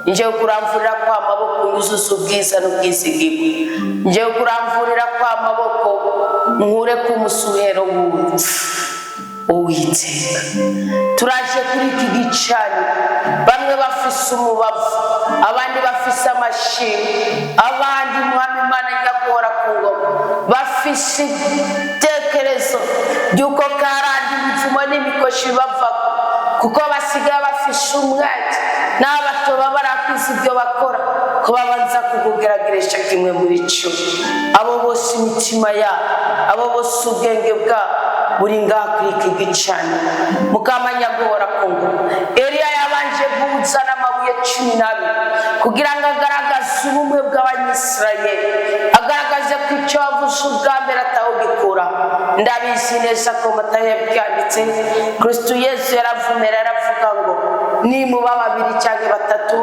nje kuramvurira kwa maboko unyuzuza ubwiza n'ubwizigirwa, nje kuramvurira kwa maboko nkure ku musuhero w'urupfu. Uwiteka, turaje kuri iki gicaniro, bamwe bafise umubavu, abandi bafise amashimwe, abandi Mwami Imana nyagora ku ngoma bafise itekerezo ry'uko karandi imivumo n'imikoshi bavako, kuko basigaye bafise umwete n'abatoba barakwiza ibyo bakora, ko babanza kukugerageresha kimwe muri cyo. Abo bose imitima yabo, abo bose ubwenge bwabo buri ngaha kuri iki gicaniro, Mukama nyagora ku ngoma. Eliya yabanje kuzana amabuye 12 kugira ngo agaragaze ubumwe bw'Abanyisirayeli, agaragaze ko icyo wavuze ubwa mbere atawugikura. Ndabizi neza ko Matayo yabyanditse, Kristo Yesu yaravumera aravuga ngo nimuba babiri cyangwa batatu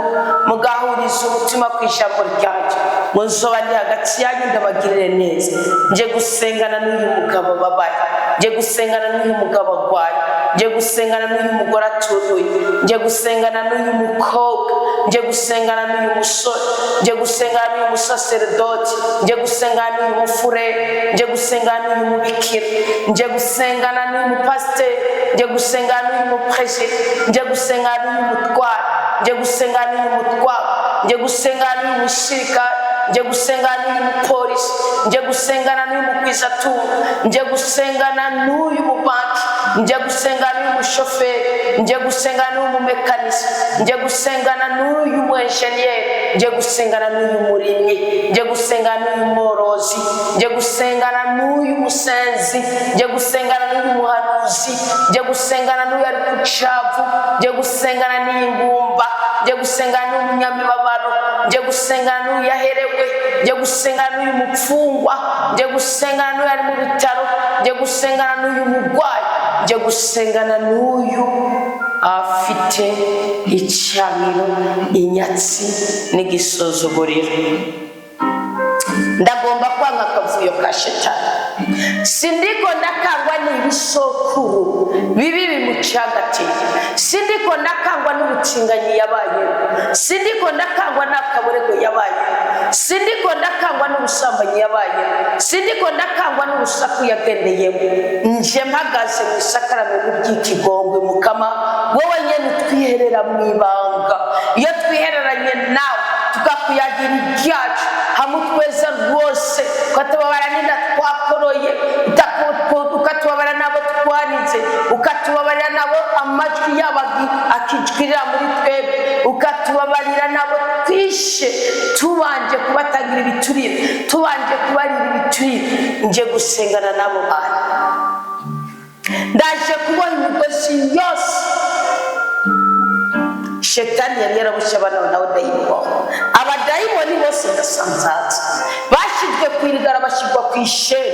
mugahuriza umutima ku ijambo ryanjye, muzoba ndi hagati yanyu ndabagirire neza. Nje gusengana n'uyu mugabo babaye, nje gusengana n'uyu mugabo arwaye, nje gusengana n'uyu mugore aturuye, nje gusengana n'uyu mukobwa, nje gusengana n'uyu musore, nje gusengana n'uyu musaseredoti, nje gusengana n'uyu mufurere, nje gusengana n'uyu mubikira, nje gusengana n'uyu mupasiteri, nje gusengana n'uyu mupresi, nje gusengana n'uyu mutware, nje gusengana n'uyu mutware, nje gusengana n'uyu musirikare, nje gusengana n'uyu mupolisi, nje gusengana n'uyu mugwizatunga, nje gusengana n'uyu mubanki, nje gusengana n'uyu mushoferi, nje gusengana n'uyu mumekanisi, nje gusengana n'uyu muenjeniyeri, nje gusengana n'uyu murimyi, nje gusengana n'uyu mworozi, nje gusengana n'uyu musenzi, nje gusengana n'uyu muhanuzi, nje gusengana n'uyu ari ku cavu, nje gusengana n'ingumba, nje gusengana n'uyu munyamibabaro, nje gusengana n'uyu yaherewe, nje gusengana n'uyu mupfungwa, nje gusengana n'uyu ari mu bitaro, nje gusengana n'uyu murwayi, nje gusengana n'uyu afite icyamiro, inyatsi n'igisuzuguriro. Ndagomba kwanga akavuyo ka shetani. Sindiko ndakangwa n'ibisokuru bibi bimucagatiye, sindiko ndakangwa n'ubutinganyi yabaye, sindiko ndakangwa n'akaborego yabaye, sindiko ndakangwa n'ubusambanyi yabaye, sindiko ndakangwa n'urusaku yagendeyemo. Nje mpagaze mu isakaramentu ry'ikigongwe, Mukama wowe nyene twiherera mu ibanga. Iyo twihereranye nawe tukakuyagira ibyacu hamutweza rwose, ukatubabara n'inda twakoroye, ukatubabara n'abo twanize, ukatubabarira n'abo amajwi yabo akijwirira muri twebwe, ukatubabarira n'abo twishe tubanje kubatagira ibiturire, tubanje kubarira ibiturire. Nje gusengana n'abo bantu, ndaje kubona imigozi yose shetani yari yarabushe abana nawe dayimoni. Abadayimoni bose ndasanzaza bashizwe kwirigara, bashigwa ku isheri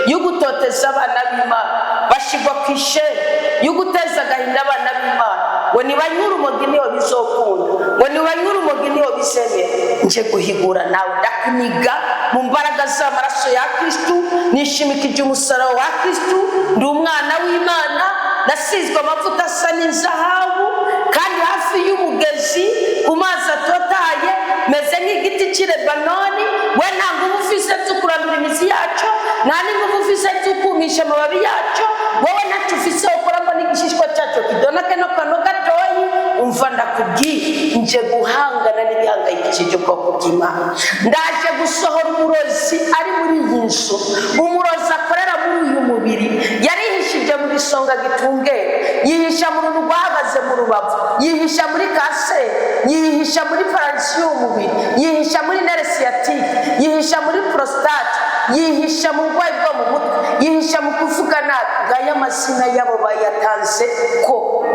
yo gutoteza abana b'Imana, bashigwa ku isheri yo guteza agahinda abana b'Imana. Ngo nibanyura umugi niho bizokunda, ngo nibanyura umugi niho bizemera. Nje guhigura nawe, ndakuniga mu mbaraga z'amaraso ya Kristo, nishimikije umusaraba wa Kristo. Ndi umwana w'Imana, nasizwe amavuta asa n'inzahabu, kandi hafi y'umugezi ku mazi atotaye, meze nk'igiti cy'i Lebanoni. We nta nguvu ufise zo kurandura imizi yacu, nta n'inguvu ufise zo kumisha amababi yacu, wowe ntacyo ufise ukora ngo n'igishishwa cyacu kidonake no kano gatoyi. Umva ndakubwiye, nje guhangana n'ibihangayikishije ubwoko bw'Imana. Ndaje gusohora umurozi ari muri iyi nzu, umurozi akorera muri uyu mubiri. Yarihishije mu bisonga gitungere, yihisha mu runtu rwahagaze mu rubavu, yihisha muri kanseri, yihisha muri paralisi y'umubiri, yihisha muri nere siyatike, yihisha muri prostate, yihisha mu burwayi bwo mu mutwe, yihisha mu kuvuga nabi. Ngaya amazina yabo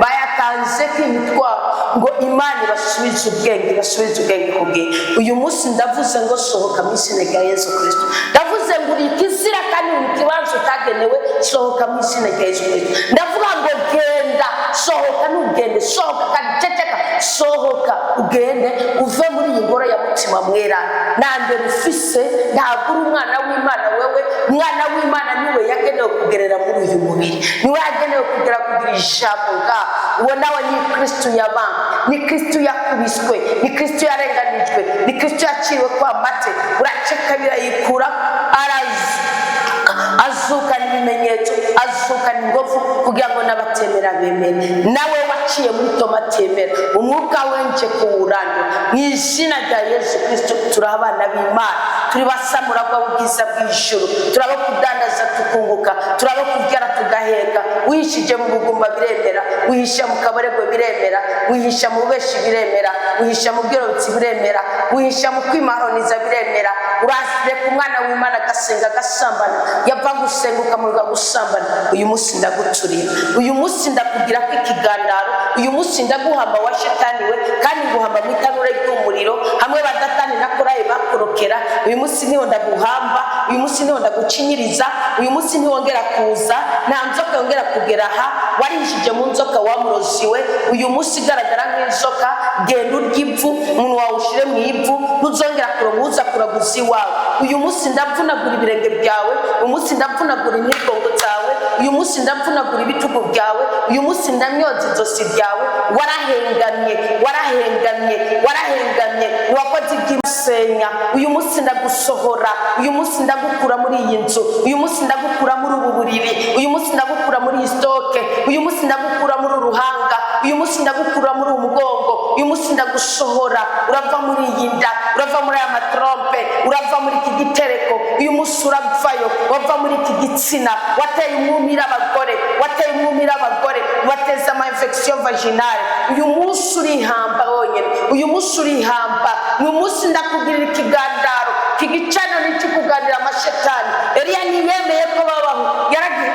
bayatanze k'imitwaro ngo Imana ibasubize ubwenge ku bwenge. Uyu munsi ndavuze ngo sohoka mu izina rya Yesu Kristo. Ndavuze ngo uri ikizira kandi uri ikibanza utagenewe, sohoka mu izina rya Yesu Kristo. Ndavuga ngo genda, sohoka n'ugende, sohoka kandi ceceka, sohoka ugende uve muri iyi ngoro ya Mutima Mwera. Nande ufise ntabwo uri umwana w'Imana. Wewe umwana w'Imana niwe yagenewe kugerera muri uyu mubiri, niwe yagenewe kugira ijambo nga uwo nawe ni Kristo yabambwe, ni Kristo yakubiswe, ni Kristo yarenganijwe, ni Kristo yaciwe kwa mate. Uraceka birayikura, azukana ibimenyetso, azukana ingofu kugira ngo n'abatemera bemere. Nawe waciye muri tomatemera, umwuka wenje kuwurando mu izina rya Yesu Kristo. Turi abana b'Imana, turi basamura bw'ubwiza bw'ijuru, turabo kudandaza tukunguka, turabo kubyara tugaheka. Wihishije mu bugumba biremera, wihisha mu kabarego biremera, wihisha mu beshi biremera, wihisha mu bwirobutsi biremera, wihisha mu kwimaroniza biremera. Urasire ku mwana w'Imana gasenga gasambana, yava gusenguka mu ruga gusambana. Uyu munsi ndaguturira, uyu munsi ndakugira ko ikigandaro, uyu munsi ndaguhamba wa shetani we, kandi nguhamba mu itanure ry'umuriro hamwe badatani na koraye bakorokera. Uyu munsi niho ndaguhamba, uyu munsi niho ndagucinyiriza, uyu munsi ntiwongera kuza, nta nzoka yongera kugera aha. Warishije mu nzoka wamuroziwe, uyu munsi garagara nk'inzoka. Genda urya ivu, umuntu wawe ushire mu ivu, ntuzongera kurobuza kuraguza iwawe. Uyu munsi ndavunagura ibirenge byawe, uyu munsi ndavunagura imigongo zawe, uyu munsi ndavunagura ibitugu byawe, uyu munsi ndamyoza izosi ryawe. Warahengamye wakoze iby'isenya. Uyu munsi ndagusohora, uyu munsi ndagukura muri iyi nzu, uyu munsi ndagukura muri ubu buriri, uyu munsi ndagukura muri iyi stoke, uyu munsi ndagukura muri uruhanga, uyu munsi ndagukura muri umugongo, uyu munsi ndagusohora. Urava muri iyi nda, urava muri aya matrompe, urava muri iki gitereko. Uyu munsi uravayo, wava muri iki gitsina. Wateye umwumira abagore, wateze ama infection vaginale. Uyu munsi urihamba wonyine, uyu munsi urihamba. Uyu munsi ndakugirira ikigandaro, kigicana n'icyo kuganira amashetani. Eliya niyemeye ko babaho, yaragiye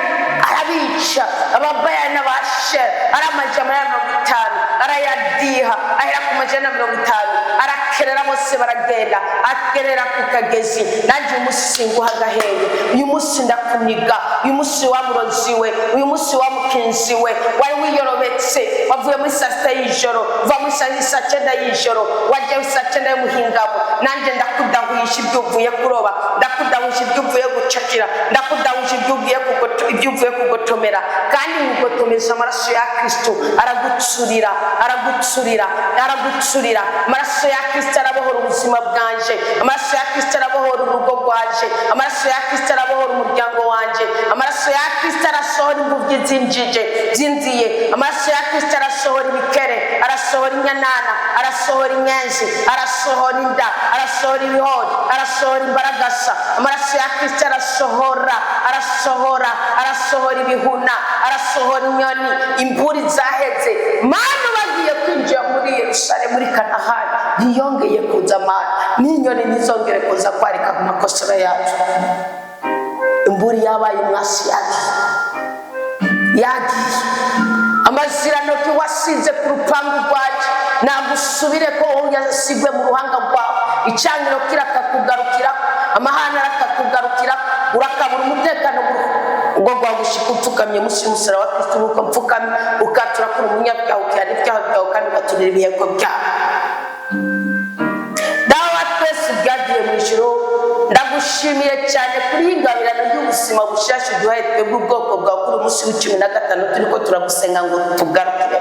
arabica ababaya n'abasher, aramajama ya 50, arayadiha ahera ku majana 50, arakerera bose baragenda, akerera ku kagezi. Nanjye umunsi nguha agahenge, uyu munsi ndakuniga, uyu munsi wamuroziwe, uyu munsi wamukinziwe, wari wiyorobetse, wavuye muri saa 6 y'ijoro, uva muri saa 9 y'ijoro, wajya saa 9 y'umuhingamo. Nanjye ndakudahuisha ibyo uvuye kuroba, ndakudahuisha ibyo uvuye gucakira, ndakudahuisha ibyo uvuye kugotomera. Kandi ugotomeza amaraso ya Kristo aragutsurira. Amaraso ya Kristo arabohora ubuzima bwanje, amaraso ya Kristo arabohora urugo rwanje, amaraso ya Kristo arabohora umuryango wanje, amaraso ya Kristo arasohora imbuga zinziye, amaraso ya Kristo arasohora ibikere, arasohora inyanana, arasohora inyenzi, arasohora inda, arasohora ibihori, arasohora imbaragasa. Amaraso ya Kristo arasohora ibihuna, arasohora inyoni, imburi zaheze. Mana bagiye kwinjira muri Yerusalemu, muri Kanahani, ntiyongeye kuza Mana, n'inyoni ntizongere kuza kwarika ku makosora yacu. Imburi yabaye umwasi yagiye. Amaziranoki wasize ku rupangu rwacu nagusubire ko yasigwe mu ruhanga rwawe. Icyangiro kirakakugarukira, amahana arakakugarukira, urakabura umutekano ubwo rwagushika upfukamye munsi y'umusaraba wa Kristo. Uko mpfukamye ukatura kuri umunyabyaha, ukihana ibyaha byawe kandi ugaturira ibiheko byawe. Dawa twese byagiye mu ijuru, ndagushimiye cyane kuri ingabirano y'ubuzima bushasha duhaye twebwe ubwoko bwawe kuri umunsi w'15 turiko turagusenga ngo tugarukire.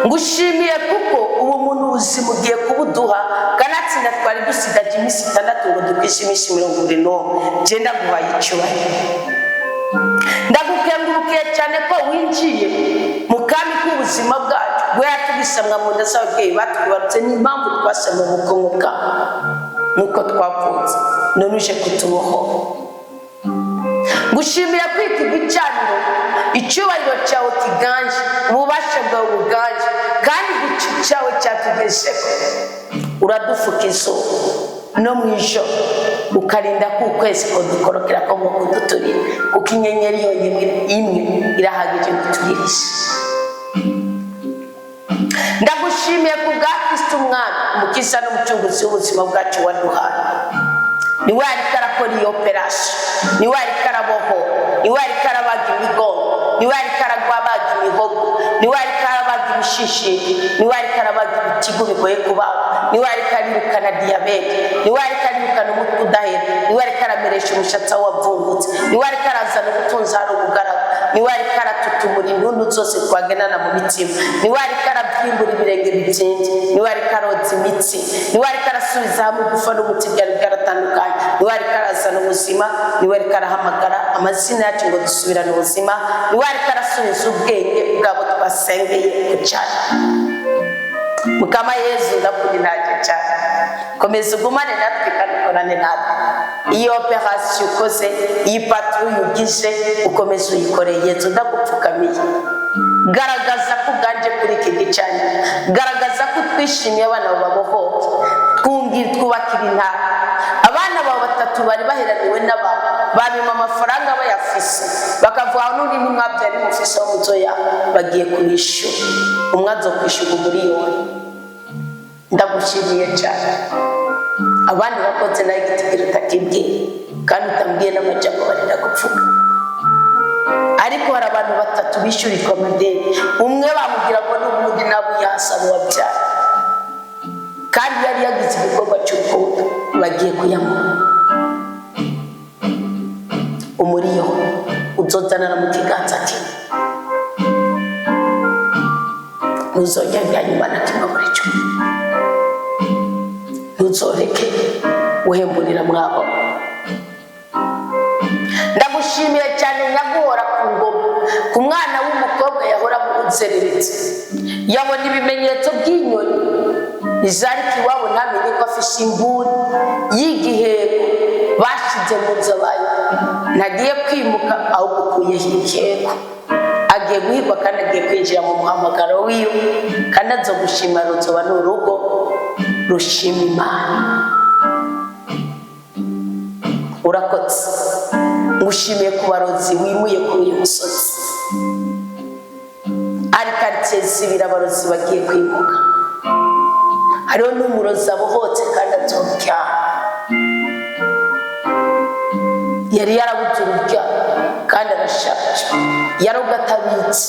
Ngushimiye kuko ubu muntu ubuzima ugiye kubuduha, kanatsinda twari dusigaje iminsi 6 ngo dukwishe iminsi 21. Je ndaguhaye icyubahiro, ndagukengurukiye cyane ko winjiye mu kami k'ubuzima bwacu. Bwe yatubisamwa mu nda z'ababyeyi batwibarutse, n'impamvu twasamwe mu bwonko bwawe nuko twavutse, none uje kutubohora. Ngushimira kwita igicaniro, icyubahiro cyawe kiganje, ububasha bwawe buganje, kandi igicu cyawe cyatugezeho. Uradufuka izuba, no mwisho ukarinda ku kwezi ko dukorokera ko ngo kuduturira kuko inyenyeri yonyine imwe irahagije guturirisha. Ndagushimiye ku bwa Kristo umwana umukiza n'umucunguzi w'ubuzima bwacu waduhaye. Ni we ariko arakora iyo operasiyo, ni we ariko araboho, ni we ariko arabaga imigongo, ni we ariko arabaga imihogo, ni we ariko arabaga ibishishiri, ni we ariko arabaga ibitigu bigoye kubaga, ni we ariko arirukana diyabete, ni we ariko arirukana umutwe udahera, ni we ariko arameresha umushatsi wavungutse, ni we ariko arazana ubutunzi hari ubugaraga, ni we ariko aratutumura intuntu zose twagenana mu mitima, ni we ariko arabyimbura ibirenge bibyinze, ni we ariko aroza imitsi, ni we ariko arasubiza hamwe gufa n'umuti byari byaratandukanye, ni we ariko arazana ubuzima, ni we ariko arahamagara amazina yacu ngo dusubirane ubuzima, ni we ariko arasubiza ubwenge bwabo twasengeye ku cyane. Mukama Yezu ndakuri ntaje cyane, komeza ugumane natwe kandi ukorane natwe. Iyo operasiyo ukoze, iyi patrouille ugize, ukomeza uyikoreye. Yezu ndagupfukamiye, garagaza ko uganje kuri iki gicaniro, garagaza ko twishimiye abana babohoke, twubakira intara. Abana bawe batatu bari baheraniwe n'abantu babima amafaranga bayafise, bakavuga n'undi ntimwabyari mufise wo muzoya bagiye kubishura, umwe azokwishyura umuriyoni. Ndagushimiye cyane. Abandi bakoze nayo igitigiri utakibwiye kandi utambwiye n'amajambo barenda gupfuka, ariko hari abantu batatu bishyurirwa amadeni. Umwe bamubwira ngo n'ubundi nabo yasaba wabyara, kandi yari yagize igikorwa cy'urukundo, bagiye kuyamuha. Umuriyo uzozanana mu kiganza cye, ntuzongera nyuma na kimwe muri cyo, ntuzoreke uhemburira mwabo. Ndagushimiye cyane nyaguhora ku ngoma, ku mwana w'umukobwa yahora mu nzereretse, yabona ibimenyetso by'inyoni izarika iwabo ntamenye ko afishe imburi y'igiheko bashize mu nzu abaye. Ntagiye kwimuka ahubwo ukuyeho ikeko, agiye guhigwa kandi agiye kwinjira mu muhamagaro wiwe, kandi azogushima ruzoba n'urugo rushima Imana. Urakoze, ngushimiye ku barozi wimuye kuri uyu musozi. Ari karitsiye zibiri abarozi bagiye kwimuka, hariho n'umurozi abohotse kandi azobyaha. Yari yarabuze ururya kandi arashaje, yaroga atabitse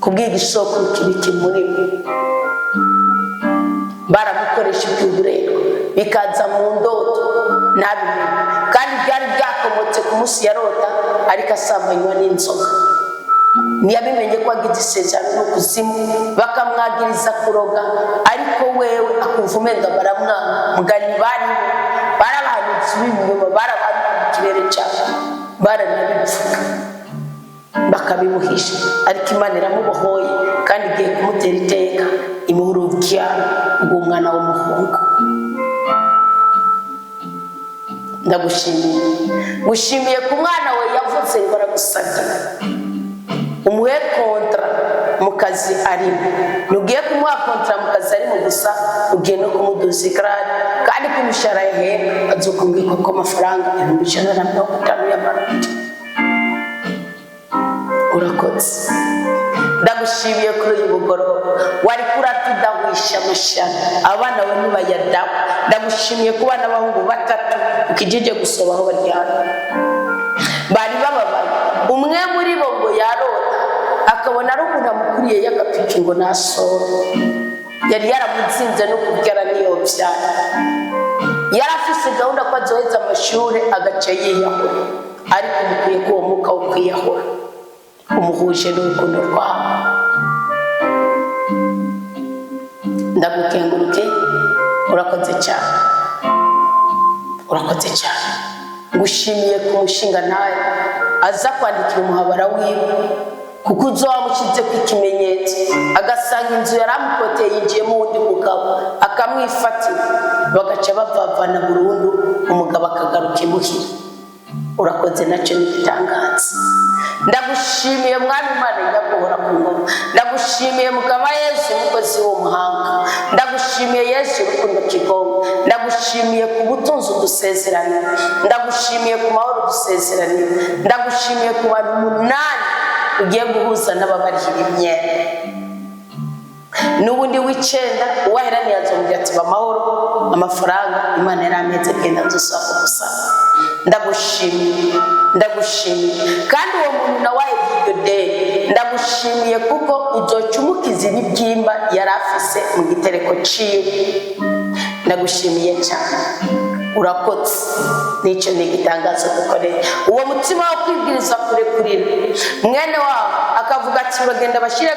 kubwiga isoko kibiki muri we. Baramukoresha iby'uburero bikaza mu ndoto ntabimenye, kandi byari byakomotse ku munsi yarota ariko asambanywa n'inzoka. Ntiyabimenye ko agize isezerano n'ukuzimu, bakamwagiriza kuroga, ariko wewe akumva umenga baramwanga. Mugani barabahanitse ibinyoma, barabahanitse ikirere cyabo, baranabipfuka bakabimuhisha, ariko Imana iramubohoye kandi igiye kumutera iteka, imuha urubyaro rw'umwana w'umuhungu. Ndagushimiye, ngushimiye ku mwana we yavuze ngo aragusabye, umuhe kontra mu kazi arimo. Nugiye kumuha kontra mu kazi arimo gusa, ugiye no kumuduza ikarari, kandi ku mishahara ye azokumbwirwa ko amafaranga 150 y'amarundi. Urakoze, ndagushimiye kuri uyu mugoroba wari kuratudawisha amashyaka, abana we ntibayadaho. Ndagushimiye ku bana b'abahungu batatu ukijije gusoba aho baryana, bari bababaye. Umwe muri bo ngo yarota akabona ari umuntu amukuriye y'agapiki ngo nasoro, yari yaramutsinze no kubyara niyo byara. Yari afise gahunda ko azoheza amashuri agace yiyahura, ariko mukwiye ko uwo mwuka wo kwiyahura umuhuje n'urukundo rwawe. Ndagukenguruke, urakoze cyane, urakoze cyane. Ngushimiye ku mushinga nawe aza kwandikira umuhabara wiwe, kuko uzowamushyize ku ikimenyetso agasanga inzu yari amukoteye yinjiyemo uwundi mugabo akamwifatira, bagaca bavavana burundu, umugabo akagaruka imuhira. Urakoze, nacyo n'igitangaza. Ndagushimiye mwami Imana nyaguhora ku ngoma, ndagushimiye Mukama Yesu umukozi w'umuhanga, ndagushimiye ndagushimiye Yesu rukundo kigongo, ndagushimiye ku butunzi dusezeranye, ndagushimiye ku mahoro dusezeranye, ndagushimiye ku bantu 8 ugiye guhuza n'ababarihimye. Nubundi w'icenda uwaheraniye azongera ati amahoro amafaranga Imana yarameze genda dusaba gusa. Ndagushimiye kandi uwo muntu nawaye video day ndagushimiye kuko uzocumukiza ibibyimba yarafise mu gitereko ciwe. Ndagushimiye cyane urakotse nicyo nigitangaza gukorera uwo mutima wo kwibwiriza kurekurira mwene wawe akavuga ati uragenda bashire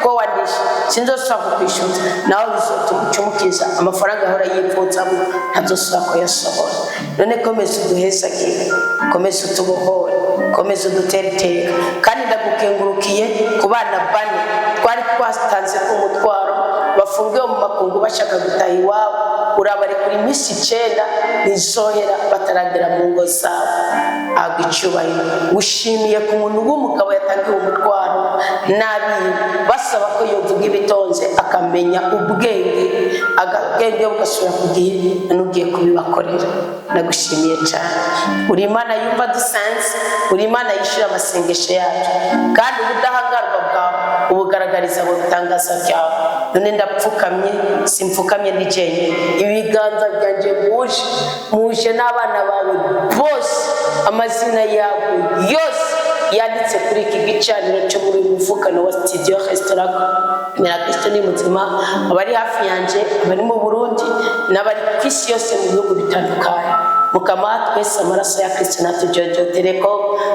ko wandisha sinzosaba kwishyuza nawe bizotumukiza amafaranga ahora yipfutsa ntazosaba ko yasohora. None komeza uduhesagire, komeza utubohore, komeza udutereteka kandi ndagukengurukiye ku bana 4 twari twatanze ku mutwaro bafungiwe mu makungu bashaka gutaha iwabo, urabare kuri misi 9 nizohera bataragera mu ngo zabo. Agicyubahiro ushimiye ku muntu w'umugabo yatangiye umutwaro nabi basaba ko yovuga ibitonze akamenya ubwenge bugasubira kugiye n'ugiye kubibakorera. Ndagushimiye cyane uri Imana yumva dusanze, uri Imana yishura amasengesho yacu kandi ubudahangarwa bwawe ubugaragariza mu bitangaza byawe. None ndapfukamye simfukamye ndijenye ibiganza byanje muje n'abana bawe bose amazina yabo yose yanditse kuri iki gicaniro cyo muri muvukano wa studio restaurant Kristo ni muzima, abari hafi yanje abari mu Burundi n'abari kwisi yose mu bihugu bitandukanye. Mukama twese amaraso ya Kristo natujojotereko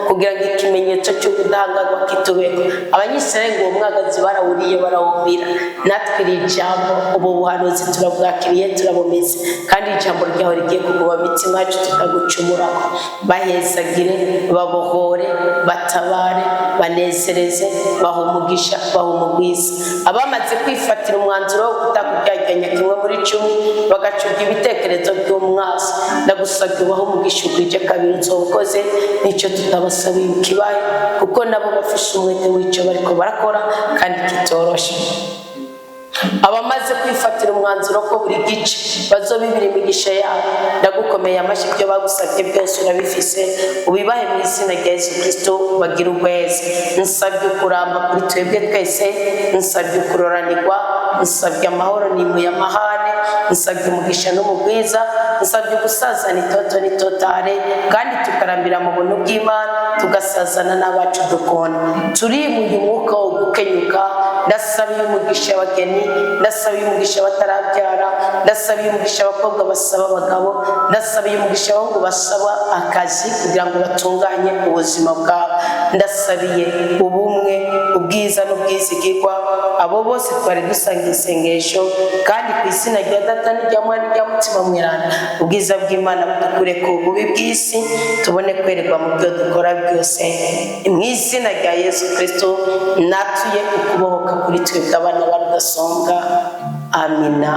kugira ngo ikimenyetso cy'ubudahangarwa kitubeko. Abanyisirayeli ngo umwagazi barawuriye barawubira, natwe iri jambo ubu buhanuzi turabwakiriye turabomeze kandi ijambo ryawe rigiye kuguba mitima yacu tukagucumurako. Bahezagire, babohore, batabare, banezereze, bahumugisha, bahumugwiza. Abamaze kwifatira umwanzuro wo kutakuryaganya kimwe muri 10 bagacubya ibitekerezo by'umwasi, ndagusabye bahumugisha ukwije kabiri nzobukoze nicyo tutabasabiye kibaye kuko nabo bafishe umwete w'icyo bariko barakora kandi kitoroshe. Abamaze kwifatira umwanzuro ko buri gice bazobibira imigisha yabo, ndagukomeye amashyi byo bagusabye byose urabifise ubibahe mu izina rya Yesu Kristo bagira ubweze. Nsabye kuramba kuri twebwe twese, nsabye kuroranirwa, nsabye amahoro n'imuye amahane, nsabye umugisha n'umugwiza, nsabye gusazana itoto n'itotare kandi tukarambira mu buntu bw'Imana tugasazana n'abacu dukona. Turi mu mwuka wo gukenyuka, ndasabiye umugisha abageni, ndasabiye umugisha batarabyara, ndasabiye umugisha abakobwa basaba abagabo, ndasabiye umugisha abahungu basaba akazi kugira ngo batunganye ubuzima bwabo, ndasabiye ubumwe ubwiza n'ubwizigirwa abo bose twari dusanga isengesho kandi ku izina rya Data n'irya Mwana n'irya Mutima Mweranda ubwiza bw'Imana budukure ku bubi bw'isi tubone kwererwa mu byo dukora byose mu izina rya Yesu Kristo natuye ukubohoka kuri twebwe abana ba Rudasumbwa. Amina.